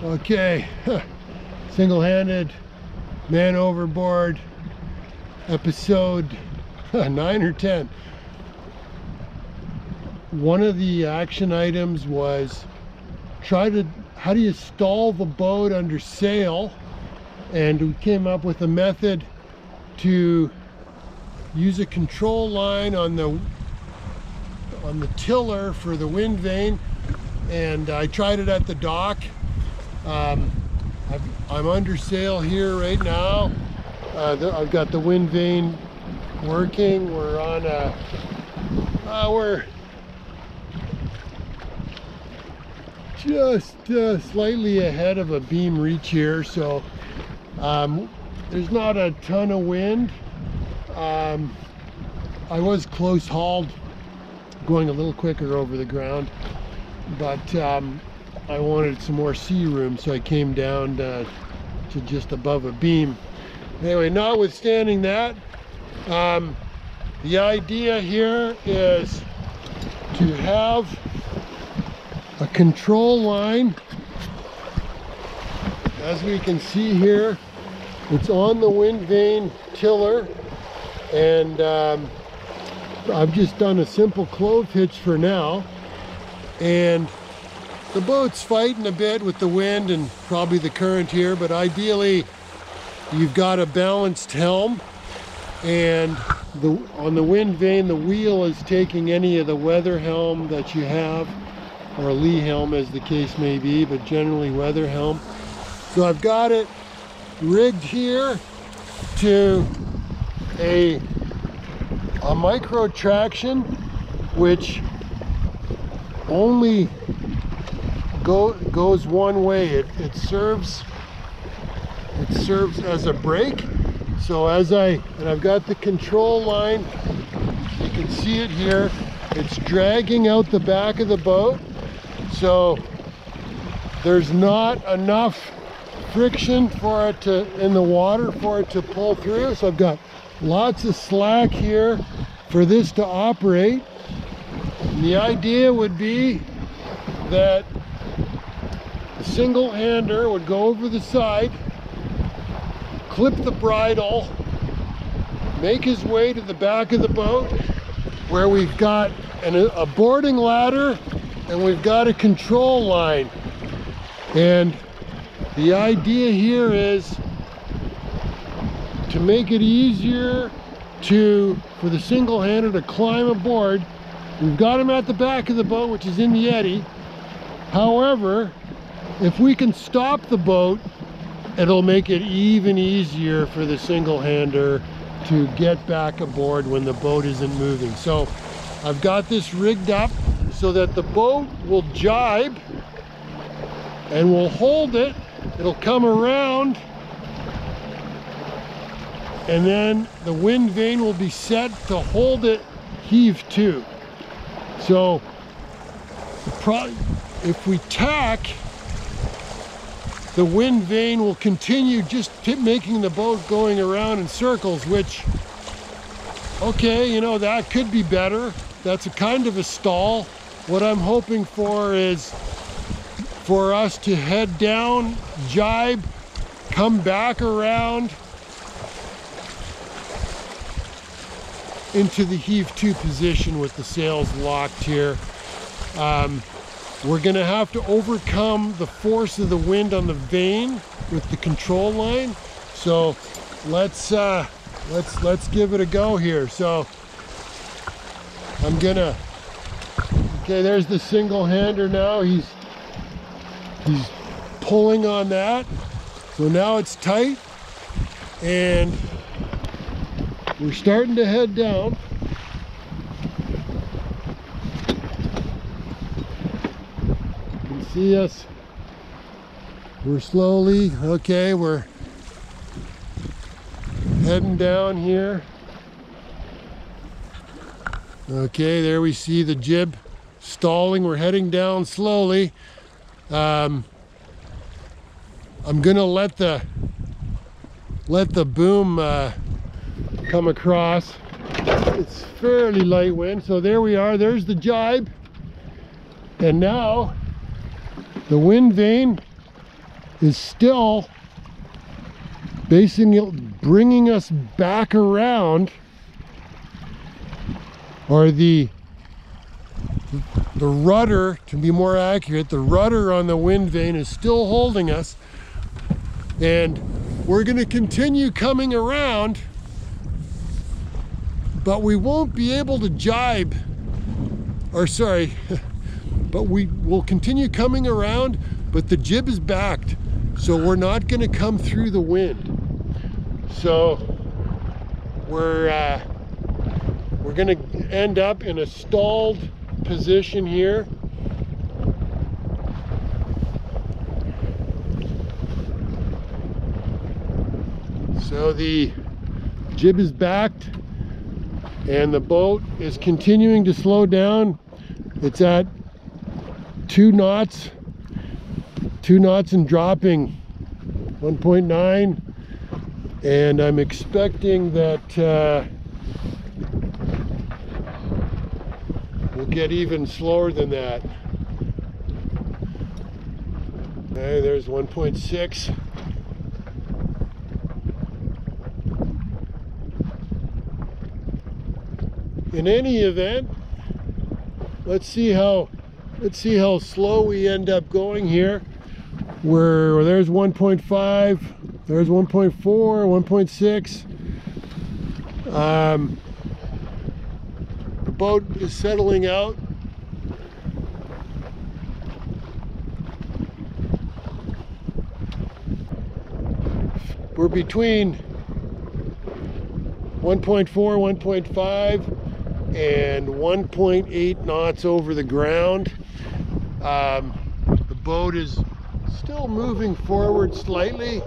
Okay, Single-Handed, Man Overboard, episode 9 or 10. One of the action items was how do you stall the boat under sail, and we came up with a method to use a control line on the tiller for the wind vane, and I tried it at the dock. I'm under sail here right now. I've got the wind vane working. We're on we're just slightly ahead of a beam reach here, so there's not a ton of wind. I was close hauled, going a little quicker over the ground, but I wanted some more sea room, so I came down to just above a beam. Anyway, notwithstanding that, the idea here is to have a control line. As we can see here, it's on the wind vane tiller, and I've just done a simple clove hitch for now, and the boat's fighting a bit with the wind and probably the current here, but ideally you've got a balanced helm, and on the wind vane the wheel is taking any of the weather helm that you have, or lee helm as the case may be, but generally weather helm. So I've got it rigged here to a MicroTraxion, which only goes one way. It serves as a brake. So I've got the control line, you can see it here, it's dragging out the back of the boat, so there's not enough friction for it in the water for it to pull through. So I've got lots of slack here for this to operate. And the idea would be that the Singlehander would go over the side, clip the bridle, make his way to the back of the boat, where we've got a boarding ladder and we've got a control line. And the idea here is to make it easier for the Singlehander to climb aboard. We've got him at the back of the boat, which is in the eddy. However, if we can stop the boat, it'll make it even easier for the Singlehander to get back aboard when the boat isn't moving. So I've got this rigged up so that the boat will jibe and we'll hold it. It'll come around, and then the wind vane will be set to hold it heave to. So if we tack, the wind vane will continue just making the boat going around in circles, which, okay, you know, that could be better. That's a kind of a stall. What I'm hoping for is for us to head down, jibe, come back around into the heave to position with the sails locked here. We're gonna have to overcome the force of the wind on the vane with the control line. So let's give it a go here. So okay, there's the Singlehander now. He's pulling on that. So now it's tight, and we're starting to head down. You can see us. We're slowly, okay, we're heading down here. Okay, there we see the jib stalling. We're heading down slowly. I'm gonna let the boom come across. It's fairly light wind, so there we are. There's the jibe, and now the wind vane is still basically bringing us back around, or the rudder, to be more accurate, the rudder on the wind vane is still holding us, and we're going to continue coming around, but we won't be able to jibe, or sorry, but we will continue coming around, but the jib is backed, so we're not going to come through the wind. So we're going to end up in a stalled position here. So the jib is backed and the boat is continuing to slow down. It's at 2 knots and dropping 1.9, and I'm expecting that we'll get even slower than that. Okay, there's 1.6. In any event, let's see how slow we end up going here. Where there's 1.5, there's 1.4, 1.6. The boat is settling out. We're between 1.4, 1.5 and 1.8 knots over the ground. The boat is still moving forward slightly.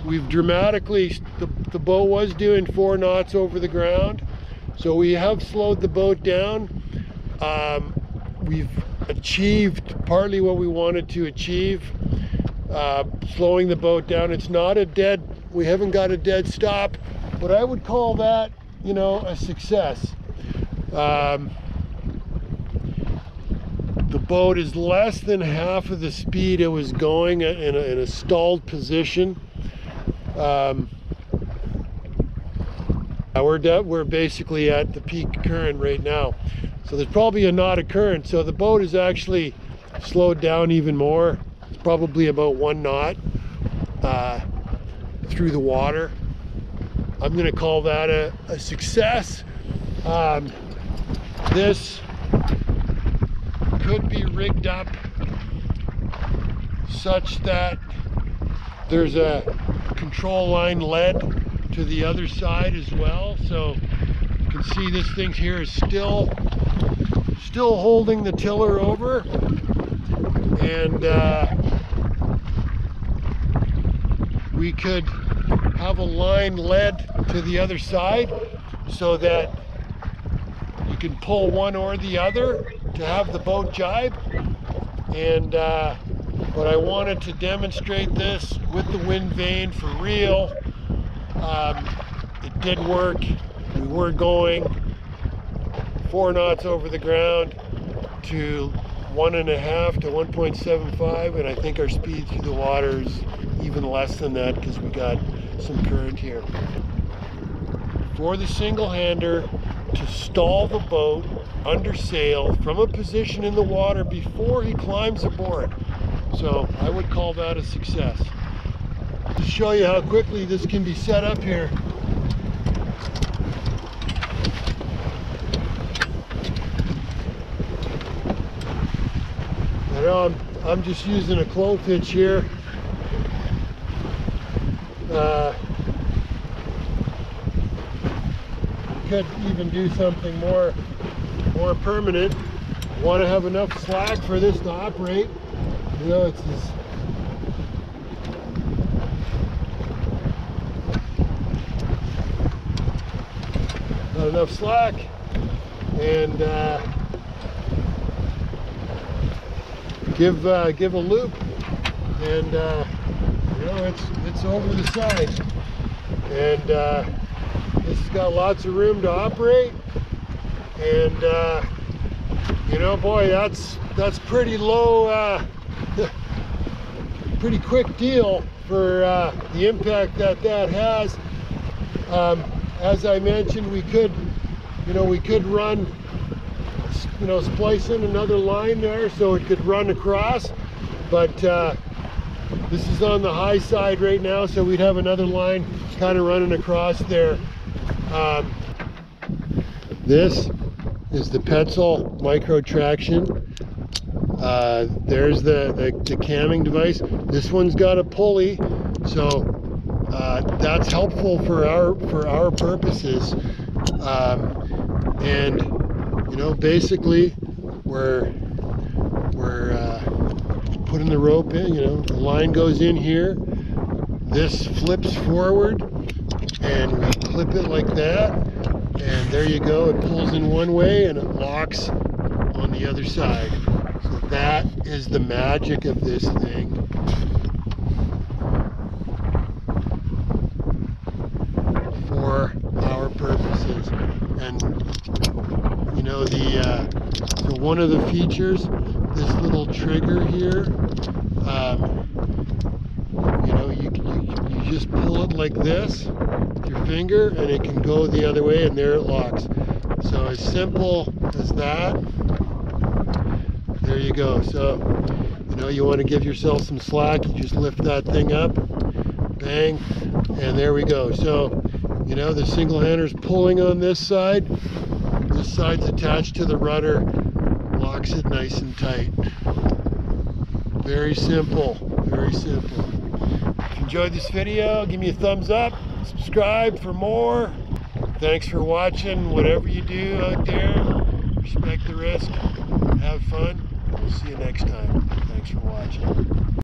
We've dramatically, the boat was doing 4 knots over the ground, so we have slowed the boat down. We've achieved partly what we wanted to achieve, slowing the boat down. It's not a dead, we haven't got a dead stop, but I would call that, you know, a success. The boat is less than half of the speed it was going in a stalled position. We're basically at the peak current right now. So there's probably a knot of current. So the boat is actually slowed down even more. It's probably about 1 knot through the water. I'm going to call that a success. This could be rigged up such that there's a control line led to the other side as well. So you can see this thing here is still holding the tiller over, and we could have a line led to the other side so that you can pull one or the other to have the boat jibe. And but I wanted to demonstrate this with the wind vane for real. It did work. We were going 4 knots over the ground to 1.5 to 1.75, and I think our speed through the water is even less than that because we got some current here. For the single-hander to stall the boat under sail from a position in the water before he climbs aboard. So I would call that a success. To show you how quickly this can be set up here. I know I'm just using a clove hitch here. Could even do something more permanent. Want to have enough slack for this to operate. You know, it's this. Not enough slack, and give a loop, and you know, it's over the side, and this has got lots of room to operate, and you know, boy, that's pretty low pretty quick deal for the impact that has. As I mentioned, we could run, splice in another line there so it could run across, but this is on the high side right now, so we'd have another line kind of running across there. This is the Petzl MicroTraxion. There's the camming device. This one's got a pulley, so that's helpful for our purposes. And basically we're putting the rope in. The line goes in here. This flips forward, and we clip it like that, and there you go. It pulls in one way and it locks on the other side. So that is the magic of this thing. For our purposes. And so one of the features, this little trigger here, you just pull it like this with your finger, and it can go the other way, and there it locks. So as simple as that. There you go. So you want to give yourself some slack, you just lift that thing up, bang, and there we go. So the Singlehander's pulling on this side. This side's attached to the rudder, locks it nice and tight. Very simple, very simple. If you enjoyed this video, give me a thumbs up, subscribe for more. Thanks for watching. Whatever you do out there, respect the risk, have fun. We'll see you next time. Thanks for watching.